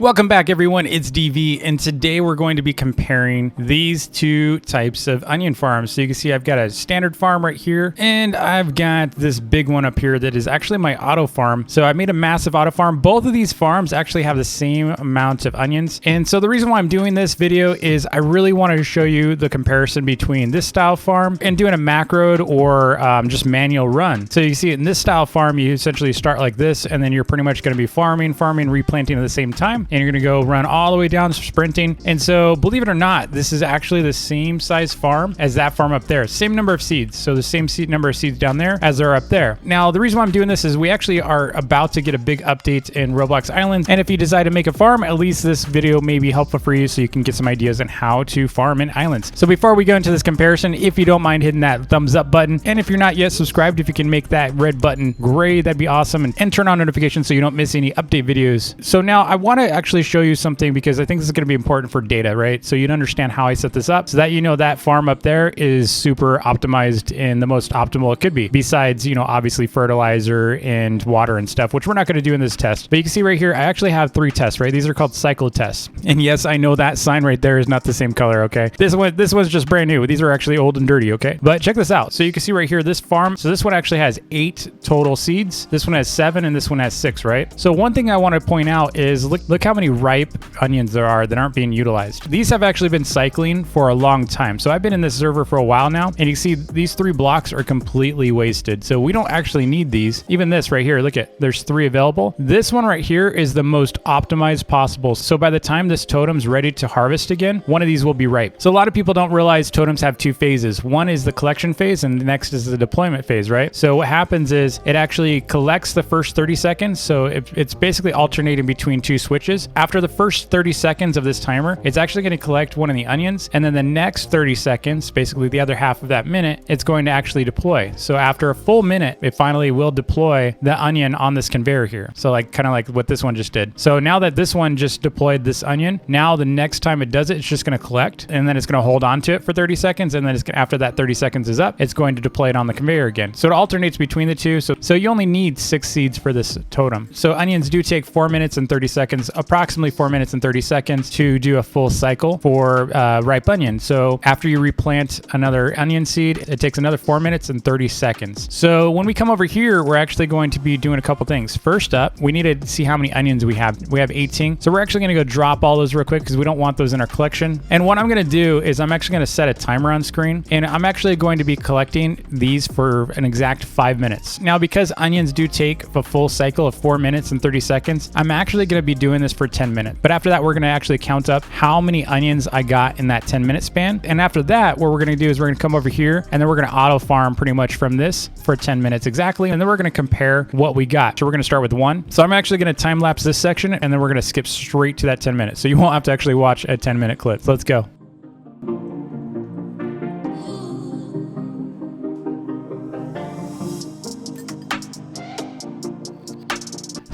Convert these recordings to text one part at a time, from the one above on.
Welcome back, everyone. It's DV, and today we're going to be comparing these two types of onion farms. So you can see I've got a standard farm right here, and I've got this big one up here that is actually my auto farm. So I made a massive auto farm. Both of these farms actually have the same amount of onions. And so the reason why I'm doing this video is I really wanted to show you the comparison between this style farm and doing a macroed or just manual run. So you see in this style farm, you essentially start like this, and then you're pretty much going to be farming, replanting at the same time. And you're going to go run all the way down sprinting. And so believe it or not, this is actually the same size farm as that farm up there. Same number of seeds. So the same number of seeds down there as there are up there. Now, the reason why I'm doing this is we actually are about to get a big update in Roblox Islands. And if you decide to make a farm, at least this video may be helpful for you so you can get some ideas on how to farm in islands. So before we go into this comparison, if you don't mind hitting that thumbs up button, and if you're not yet subscribed, if you can make that red button gray, that'd be awesome. And turn on notifications so you don't miss any update videos. So now I want to actually show you something because I think this is going to be important for data, right? So you'd understand how I set this up so that you know that farm up there is super optimized and the most optimal it could be. Besides, you know, obviously fertilizer and water and stuff, which we're not going to do in this test. But you can see right here, I actually have 3 tests, right? These are called cycle tests. And yes, I know that sign right there is not the same color, okay? This one's just brand new. These are actually old and dirty, okay? But check this out. So you can see right here, this farm, so this one actually has 8 total seeds. This one has 7 and this one has 6, right? So one thing I want to point out is look how many ripe onions there are that aren't being utilized. These have actually been cycling for a long time. So I've been in this server for a while now, and you see these 3 blocks are completely wasted. So we don't actually need these. Even this right here, look at, there's 3 available. This one right here is the most optimized possible. So by the time this totem's ready to harvest again, one of these will be ripe. So a lot of people don't realize totems have 2 phases. One is the collection phase and the next is the deployment phase, right? So what happens is it actually collects the first 30 seconds. So it's basically alternating between 2 switches. After the first 30 seconds of this timer, it's actually going to collect one of the onions, and then the next 30 seconds, basically the other half of that minute, it's going to actually deploy. So after a full minute, it finally will deploy the onion on this conveyor here. So like kind of like what this one just did. So now that this one just deployed this onion, now the next time it does it, it's just going to collect, and then it's going to hold on to it for 30 seconds, and then after that 30 seconds is up, it's going to deploy it on the conveyor again. So it alternates between the 2. So you only need 6 seeds for this totem. So onions do take 4 minutes and 30 seconds, approximately 4 minutes and 30 seconds to do a full cycle for ripe onion. So after you replant another onion seed, it takes another 4 minutes and 30 seconds. So when we come over here, we're actually going to be doing a couple things. First up, we need to see how many onions we have. We have 18. So we're actually going to go drop all those real quick because we don't want those in our collection. And what I'm going to do is I'm actually going to set a timer on screen, and I'm actually going to be collecting these for an exact 5 minutes. Now, because onions do take a full cycle of 4 minutes and 30 seconds, I'm actually going to be doing this for 10 minutes. But after that, we're going to actually count up how many onions I got in that 10-minute span. And after that, what we're going to do is we're going to come over here, and then we're going to auto farm pretty much from this for 10 minutes exactly. And then we're going to compare what we got. So we're going to start with 1. So I'm actually going to time lapse this section, and then we're going to skip straight to that 10 minutes. So you won't have to actually watch a 10-minute clip. So let's go.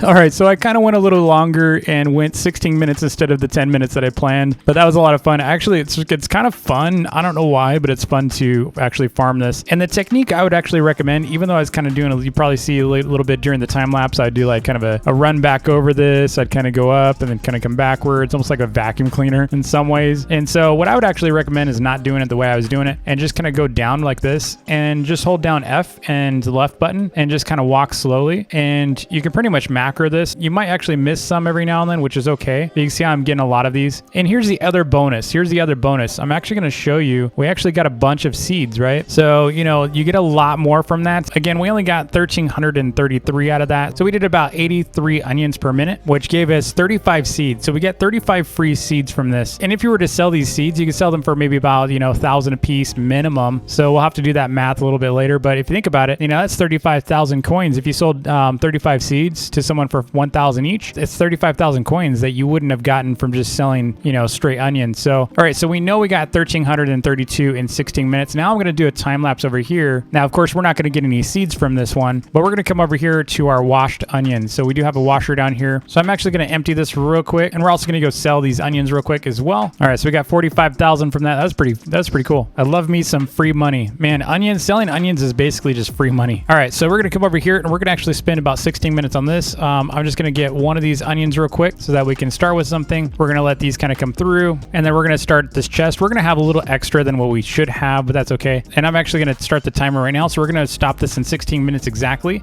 All right, so I kind of went a little longer and went 16 minutes instead of the 10 minutes that I planned, but that was a lot of fun. Actually, it's kind of fun. I don't know why, but it's fun to actually farm this. And the technique I would actually recommend, even though I was kind of doing, you probably see a little bit during the time lapse, I'd do like kind of a run back over this. I'd kind of go up and then kind of come backwards, almost like a vacuum cleaner in some ways. And so what I would actually recommend is not doing it the way I was doing it and just kind of go down like this and just hold down F and the left button and just kind of walk slowly. And you can pretty much macro this. You might actually miss some every now and then, which is okay. But you can see I'm getting a lot of these. And here's the other bonus. I'm actually going to show you, we actually got a bunch of seeds, right? So, you know, you get a lot more from that. Again, we only got 1,333 out of that. So we did about 83 onions per minute, which gave us 35 seeds. So we get 35 free seeds from this. And if you were to sell these seeds, you could sell them for maybe about, 1,000 a piece minimum. So we'll have to do that math a little bit later. But if you think about it, that's 35,000 coins. If you sold 35 seeds to someone for 1,000 each, it's 35,000 coins that you wouldn't have gotten from just selling, straight onions. So, all right, so we know we got 1,332 in 16 minutes. Now I'm going to do a time lapse over here. Now, of course, we're not going to get any seeds from this one, but we're going to come over here to our washed onions. So we do have a washer down here. So I'm actually going to empty this real quick, and we're also going to go sell these onions real quick as well. All right, so we got 45,000 from that. That's pretty cool. I love me some free money. Man, selling onions is basically just free money. All right, so we're going to come over here, and we're going to actually spend about 16 minutes on this. I'm just going to get one of these onions real quick so that we can start with something. We're going to let these kind of come through, and then we're going to start this chest. We're going to have a little extra than what we should have, but that's okay. And I'm actually going to start the timer right now. So we're going to stop this in 16 minutes exactly.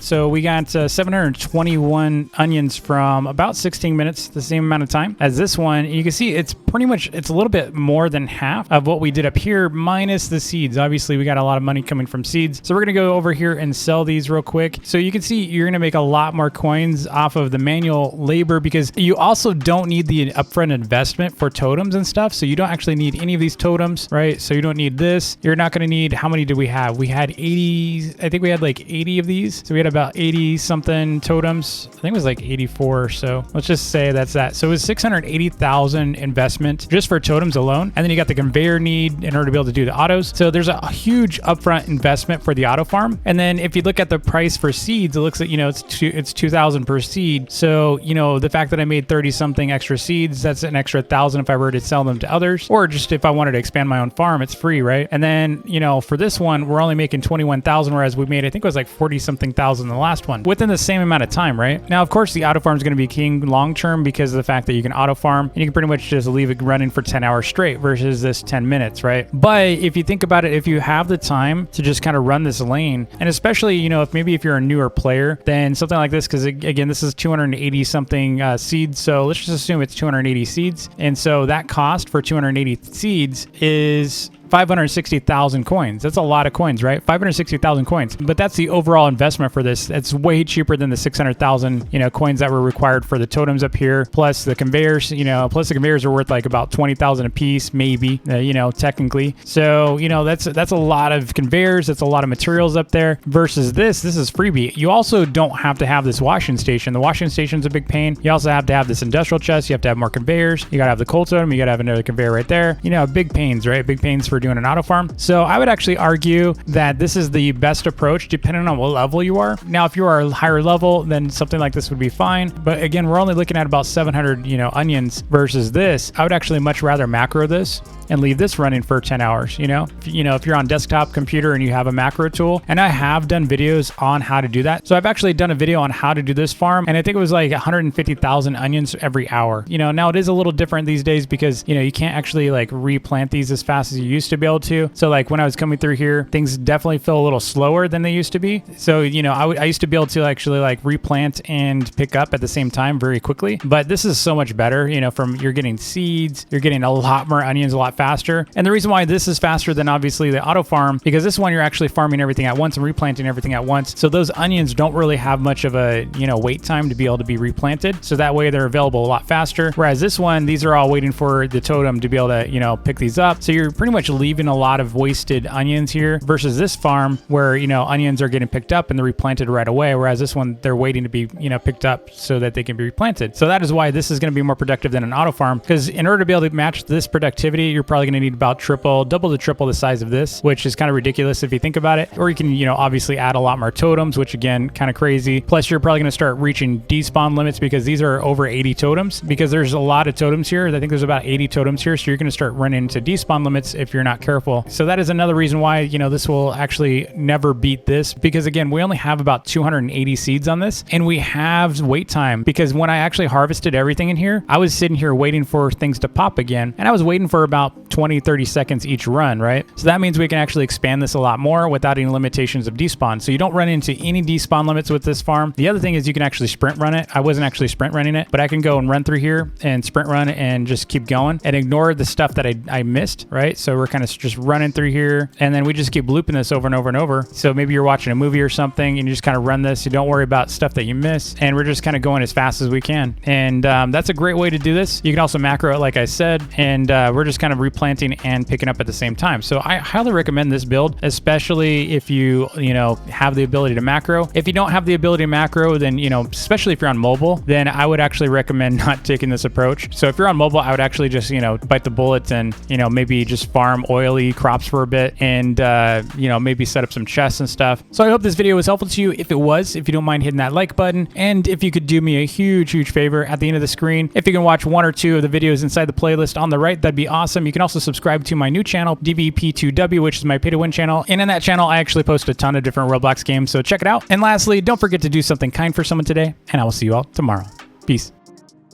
So we got 721 onions from about 16 minutes, the same amount of time as this one. You can see it's pretty much, it's a little bit more than half of what we did up here minus the seeds. Obviously, we got a lot of money coming from seeds. So we're going to go over here and sell these real quick. So you can see you're going to make a lot more coins off of the manual labor because you also don't need the upfront investment for totems and stuff. So you don't actually need any of these totems, right? So you don't need this. You're not going to need, how many did we have? We had 80, I think we had like 80 of these. So we had about 80 something totems. I think it was like 84 or so. Let's just say that's that. So it was 680,000 investment just for totems alone. And then you got the conveyor need in order to be able to do the autos. So there's a huge upfront investment for the auto farm. And then if you look at the price for seeds, it looks like, you know, it's 2,000 per seed. So, you know, the fact that I made 30 something extra seeds, that's an extra 1,000 if I were to sell them to others, or just if I wanted to expand my own farm, it's free, right? And then, you know, for this one, we're only making 21,000, whereas we made, I think it was like 40 something thousand in the last one within the same amount of time, right? Now, of course, the auto farm is going to be king long term because of the fact that you can auto farm and you can pretty much just leave it running for 10 hours straight versus this 10 minutes, right? But if you think about it, if you have the time to just kind of run this lane, and especially, you know, if maybe if you're a newer player, then something like this, because again, this is 280 something seeds. So let's just assume it's 280 seeds. And so that cost for 280 seeds is 560,000 coins. That's a lot of coins, right? 560,000 coins. But that's the overall investment for this. It's way cheaper than the 600,000, you know, coins that were required for the totems up here. Plus the conveyors, you know, plus the conveyors are worth like about 20,000 a piece, maybe, you know, technically. So, you know, that's a lot of conveyors. That's a lot of materials up there versus this is freebie. You also don't have to have this washing station. The washing station's a big pain. You also have to have this industrial chest. You have to have more conveyors. You got to have the coal totem. You got to have another conveyor right there. You know, big pains, right? Big pains for doing an auto farm. So I would actually argue that this is the best approach depending on what level you are. Now, if you are a higher level, then something like this would be fine. But again, we're only looking at about 700, you know, onions versus this. I would actually much rather macro this and leave this running for 10 hours. You know, if you're on desktop computer and you have a macro tool, and I have done videos on how to do that. So I've actually done a video on how to do this farm, and I think it was like 150,000 onions every hour. You know, now it is a little different these days because, you know, you can't actually like replant these as fast as you used to be able to. So like when I was coming through here, things definitely feel a little slower than they used to be. So, you know, I used to be able to actually like replant and pick up at the same time very quickly, but this is so much better, you know, from you're getting seeds, you're getting a lot more onions a lot faster. And the reason why this is faster than obviously the auto farm, because this one you're actually farming everything at once and replanting everything at once. So those onions don't really have much of a, you know, wait time to be able to be replanted. So that way they're available a lot faster. Whereas this one, these are all waiting for the totem to be able to, you know, pick these up. So you're pretty much leaving a lot of wasted onions here versus this farm where, you know, onions are getting picked up and they're replanted right away. Whereas this one, they're waiting to be, you know, picked up so that they can be replanted. So that is why this is going to be more productive than an auto farm, because in order to be able to match this productivity, you're probably going to need about double to triple the size of this, which is kind of ridiculous if you think about it. Or you can, you know, obviously add a lot more totems, which again, kind of crazy. Plus you're probably going to start reaching despawn limits because these are over 80 totems, because there's a lot of totems here. I think there's about 80 totems here. So you're going to start running into despawn limits if you're not careful. So that is another reason why, you know, this will actually never beat this, because again, we only have about 280 seeds on this and we have wait time, because when I actually harvested everything in here, I was sitting here waiting for things to pop again, and I was waiting for about 20-30 seconds each run, right? So that means we can actually expand this a lot more without any limitations of despawn. So you don't run into any despawn limits with this farm. The other thing is you can actually sprint run it. I wasn't actually sprint running it, but I can go and run through here and sprint run and just keep going and ignore the stuff that I missed, right? So we're kind of just running through here, and then we just keep looping this over and over and over. So maybe you're watching a movie or something and you just kind of run this. You don't worry about stuff that you miss, and we're just kind of going as fast as we can. And that's a great way to do this. You can also macro it, like I said, and we're just kind of replanting and picking up at the same time. So I highly recommend this build, especially if you know, have the ability to macro. If you don't have the ability to macro, then, you know, especially if you're on mobile, then I would actually recommend not taking this approach. So if you're on mobile, I would actually just, you know, bite the bullet and, you know, maybe just farm oily crops for a bit and, you know, maybe set up some chests and stuff. So I hope this video was helpful to you. If it was, if you don't mind hitting that like button, and if you could do me a huge favor at the end of the screen, if you can watch one or two of the videos inside the playlist on the right, that'd be awesome. You You can also subscribe to my new channel, DVP2W, which is my pay-to-win channel. And in that channel, I actually post a ton of different Roblox games, so check it out. And lastly, don't forget to do something kind for someone today, and I will see you all tomorrow. Peace.